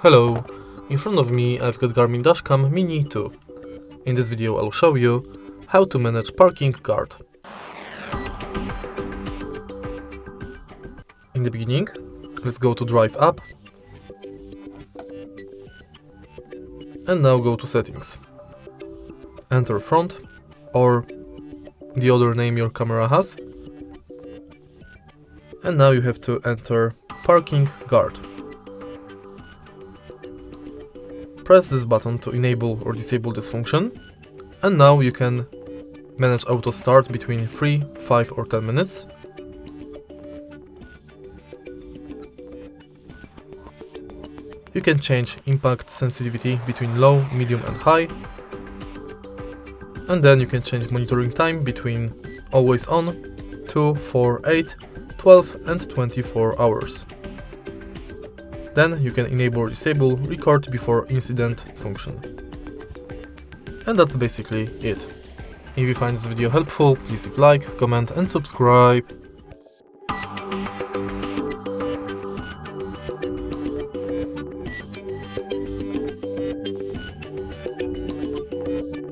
Hello, in front of me I've got Garmin Dash Cam Mini 2. In this video I'll show you how to manage parking guard. In the beginning, let's go to Drive app and now go to Settings. Enter Front or the other name your camera has, and now you have to enter Parking Guard. Press this button to enable or disable this function, and now you can manage auto start between 3, 5 or 10 minutes. You can change impact sensitivity between low, medium and high, and then you can change monitoring time between always on, 2, 4, 8, 12 and 24 hours. Then you can enable or disable record before incident function. And that's basically it. If you find this video helpful, please leave a like, comment and subscribe.